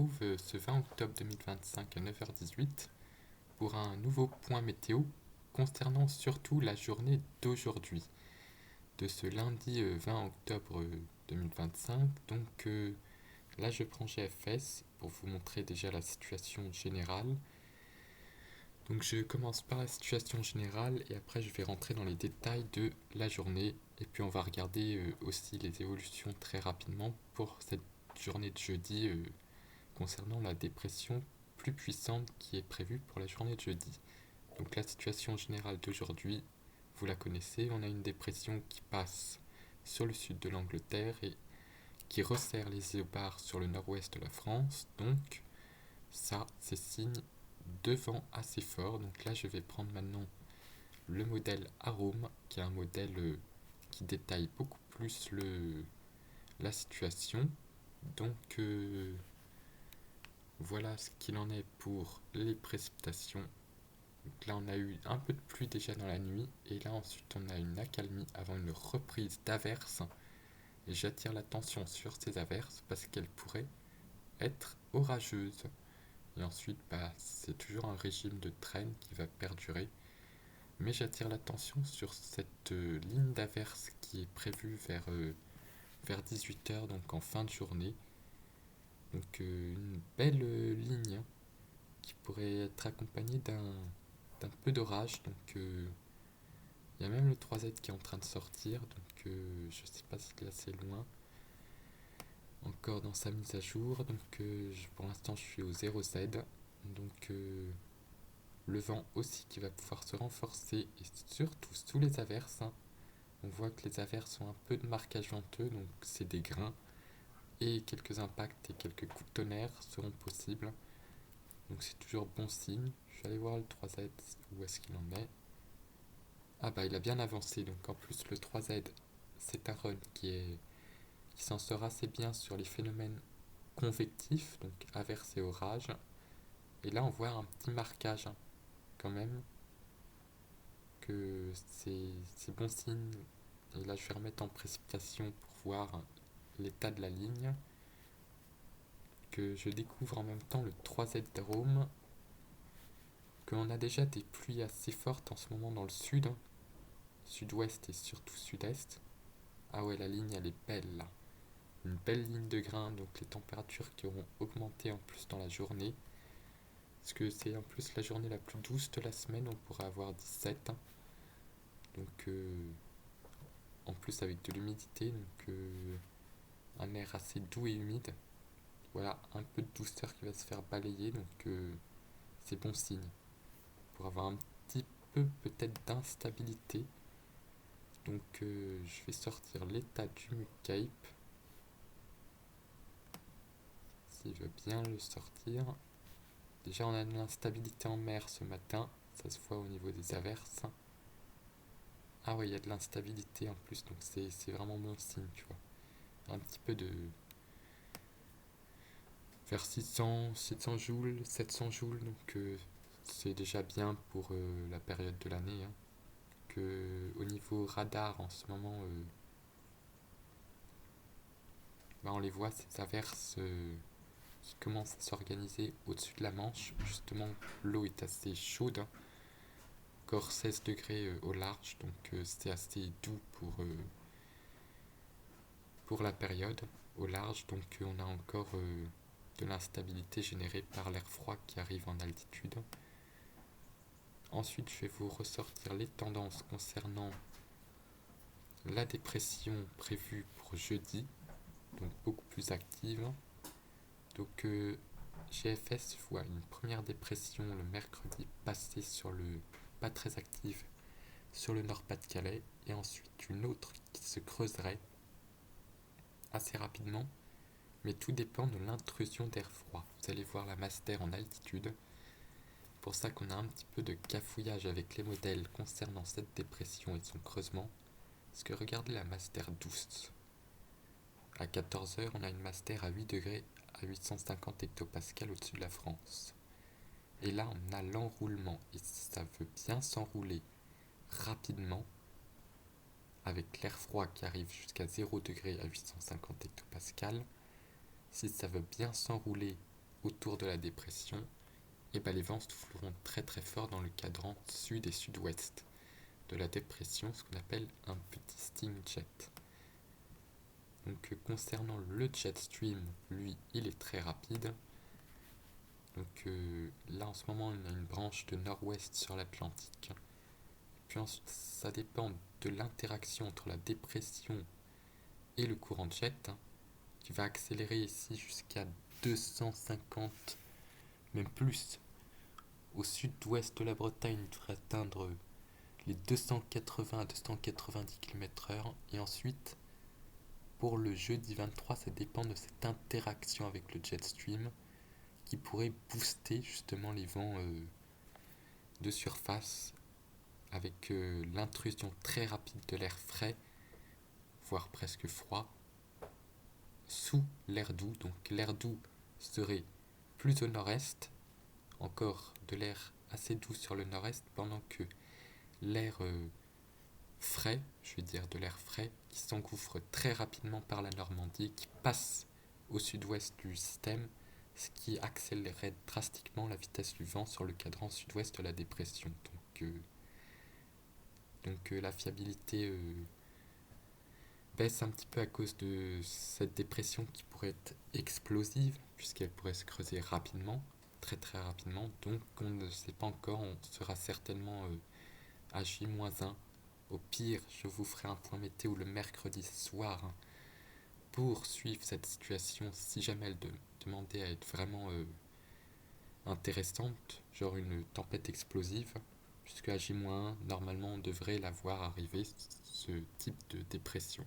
retrouve ce 20 octobre 2025 à 9h18 pour un nouveau point météo concernant surtout la journée d'aujourd'hui, de ce lundi 20 octobre 2025. Là, je prends GFS pour vous montrer déjà la situation générale. Donc je commence par la situation générale et après je vais rentrer dans les détails de la journée et puis on va regarder aussi les évolutions très rapidement pour cette journée de jeudi concernant la dépression plus puissante qui est prévue pour la journée de jeudi. Donc la situation générale d'aujourd'hui, vous la connaissez, on a une dépression qui passe sur le sud de l'Angleterre et qui resserre les isobars sur le nord-ouest de la France. Donc ça, c'est signe de vent assez fort. Donc là, je vais prendre maintenant le modèle Arome, qui est un modèle qui détaille beaucoup plus la situation. Donc voilà ce qu'il en est pour les précipitations. Donc là, on a eu un peu de pluie déjà dans la nuit, et là ensuite on a une accalmie avant une reprise d'averses. Et j'attire l'attention sur ces averses parce qu'elles pourraient être orageuses. Et ensuite, c'est toujours un régime de traîne qui va perdurer. Mais j'attire l'attention sur cette ligne d'averse qui est prévue vers 18h, donc en fin de journée. Donc une belle ligne qui pourrait être accompagnée d'un peu d'orage. Donc il y a même le 3Z qui est en train de sortir. Donc je sais pas si là c'est loin. Encore dans sa mise à jour. Donc pour l'instant je suis au 0Z. Donc le vent aussi qui va pouvoir se renforcer et surtout sous les averses. On voit que les averses ont un peu de marquage venteux, donc c'est des grains et quelques impacts et quelques coups de tonnerre seront possibles. Donc c'est toujours bon signe. Je vais aller voir le 3Z, où est-ce qu'il en est. Ah bah il a bien avancé, donc en plus le 3Z c'est un run qui s'en sort assez bien sur les phénomènes convectifs, donc averses et orages. Et là on voit un petit marquage quand même, que c'est bon signe. Et là je vais remettre en précipitation pour voir l'état de la ligne. Que je découvre en même temps le 3Z Drôme. Qu'on a déjà des pluies assez fortes en ce moment dans le sud, sud-ouest et surtout sud-est. Ah ouais, la ligne elle est belle là. Une belle ligne de grain, donc les températures qui auront augmenté en plus dans la journée. Parce que c'est en plus la journée la plus douce de la semaine, on pourrait avoir 17. Donc en plus avec de l'humidité, donc un air assez doux et humide. Voilà, un peu de douceur qui va se faire balayer, donc c'est bon signe. Pour avoir un petit peu peut-être d'instabilité. Donc je vais sortir l'état du Mucape. S'il veut bien le sortir. Déjà on a de l'instabilité en mer ce matin, ça se voit au niveau des averses. Ah ouais, il y a de l'instabilité en plus, donc c'est vraiment bon signe, tu vois. Un petit peu de... vers 600 joules, 700 joules, donc c'est déjà bien pour la période de l'année. Que au niveau radar en ce moment, on les voit, ces averses qui commencent à s'organiser au-dessus de la Manche. Justement, l'eau est assez chaude, encore 16 degrés au large, donc c'est assez doux pour la période au large. Donc on a encore de l'instabilité générée par l'air froid qui arrive en altitude. Ensuite, je vais vous ressortir les tendances concernant la dépression prévue pour jeudi, donc beaucoup plus active. Donc GFS voit une première dépression le mercredi passer sur le pas très active sur le Nord-Pas-de-Calais et ensuite une autre qui se creuserait assez rapidement, mais tout dépend de l'intrusion d'air froid. Vous allez voir la masse d'air en altitude. C'est pour ça qu'on a un petit peu de cafouillage avec les modèles concernant cette dépression et son creusement. Parce que regardez la masse d'air douce. À 14h, on a une masse d'air à 8 degrés à 850 hectopascales au-dessus de la France. Et là, on a l'enroulement. Et si ça veut bien s'enrouler rapidement, avec l'air froid qui arrive jusqu'à 0 degré à 850 hectopascales, si ça veut bien s'enrouler autour de la dépression, et les vents souffleront très très fort dans le cadran sud et sud-ouest de la dépression, ce qu'on appelle un petit steam jet. Donc concernant le jet stream, lui, il est très rapide. Donc là en ce moment, on a une branche de nord-ouest sur l'Atlantique. Puis ensuite, ça dépend de l'interaction entre la dépression et le courant de jet, qui va accélérer ici jusqu'à 250, même plus. Au sud-ouest de la Bretagne, il devrait atteindre les 280 à 290 km/h. Et ensuite, pour le jeudi 23, ça dépend de cette interaction avec le jet stream qui pourrait booster justement les vents de surface avec l'intrusion très rapide de l'air frais, voire presque froid, sous l'air doux. Donc l'air doux serait plus au nord-est, encore de l'air assez doux sur le nord-est, pendant que l'air frais, je veux dire de l'air frais, qui s'engouffre très rapidement par la Normandie, qui passe au sud-ouest du système, ce qui accélérerait drastiquement la vitesse du vent sur le cadran sud-ouest de la dépression. Donc la fiabilité baisse un petit peu à cause de cette dépression qui pourrait être explosive, puisqu'elle pourrait se creuser rapidement, très très rapidement. Donc on ne sait pas encore, on sera certainement à J-1. Au pire, je vous ferai un point météo le mercredi soir pour suivre cette situation si jamais elle demandait à être vraiment intéressante, genre une tempête explosive, puisque à J-1, normalement on devrait la voir arriver, ce type de dépression.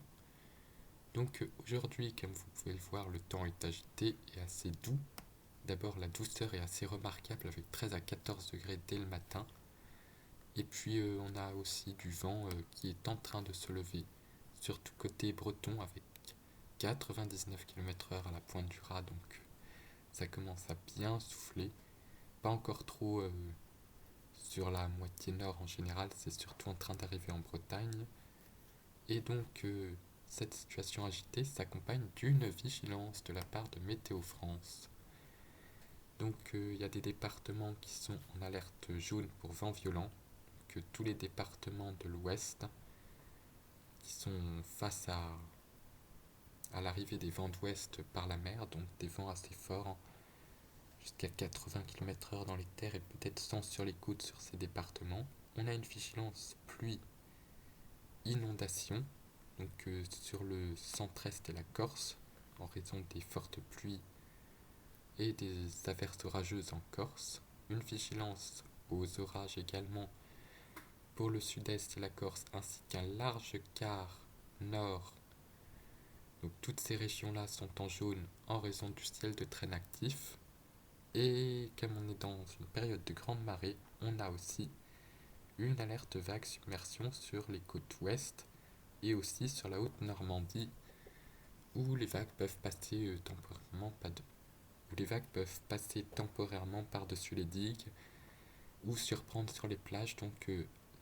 Donc aujourd'hui, comme vous pouvez le voir, le temps est agité et assez doux. D'abord, la douceur est assez remarquable avec 13 à 14 degrés dès le matin. Et puis on a aussi du vent qui est en train de se lever, surtout côté breton avec 99 km/h à la pointe du Raz, donc ça commence à bien souffler. Pas encore trop sur la moitié nord en général, c'est surtout en train d'arriver en Bretagne. Et donc cette situation agitée s'accompagne d'une vigilance de la part de Météo France. Donc il y a des départements qui sont en alerte jaune pour vent violent, que tous les départements de l'ouest qui sont face à l'arrivée des vents d'ouest par la mer, donc des vents assez forts, jusqu'à 80 km/h dans les terres et peut-être 100 sur les côtes sur ces départements. On a une vigilance pluie inondation, donc sur le centre-est et la Corse, en raison des fortes pluies et des averses orageuses en Corse. Une vigilance aux orages également pour le sud-est et la Corse, ainsi qu'un large quart nord. Donc toutes ces régions-là sont en jaune en raison du ciel de traîne actif. Et comme on est dans une période de grande marée, on a aussi une alerte vague submersion sur les côtes ouest et aussi sur la Haute-Normandie où les vagues peuvent passer temporairement par-dessus les digues ou surprendre sur les plages, donc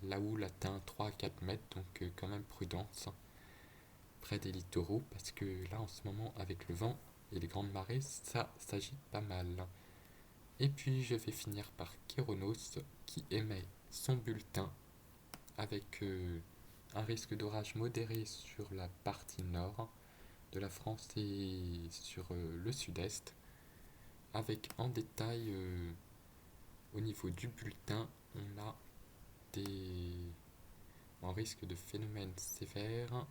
la houle atteint 3 à 4 mètres, donc quand même prudence près des littoraux, parce que là en ce moment avec le vent et les grandes marées, ça s'agite pas mal. Et puis je vais finir par Kéronos qui émet son bulletin avec un risque d'orage modéré sur la partie nord de la France et sur le sud-est, avec en détail au niveau du bulletin, on a un risque de phénomènes sévères.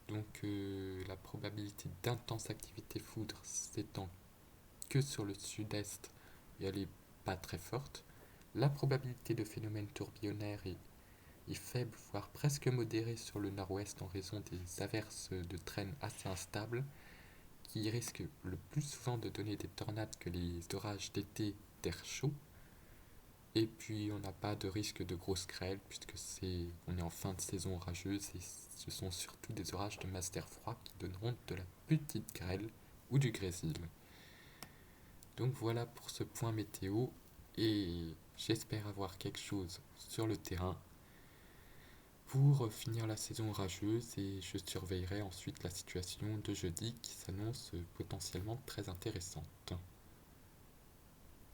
Donc la probabilité d'intense activité foudre s'étend que sur le sud-est et elle n'est pas très forte. La probabilité de phénomènes tourbillonnaires est faible, voire presque modérée sur le nord-ouest en raison des averses de traîne assez instables qui risquent le plus souvent de donner des tornades que les orages d'été d'air chaud. Et puis on n'a pas de risque de grosses grêles puisque on est en fin de saison orageuse et ce sont surtout des orages de masse d'air froid qui donneront de la petite grêle ou du grésil. Donc voilà pour ce point météo et j'espère avoir quelque chose sur le terrain pour finir la saison orageuse et je surveillerai ensuite la situation de jeudi qui s'annonce potentiellement très intéressante.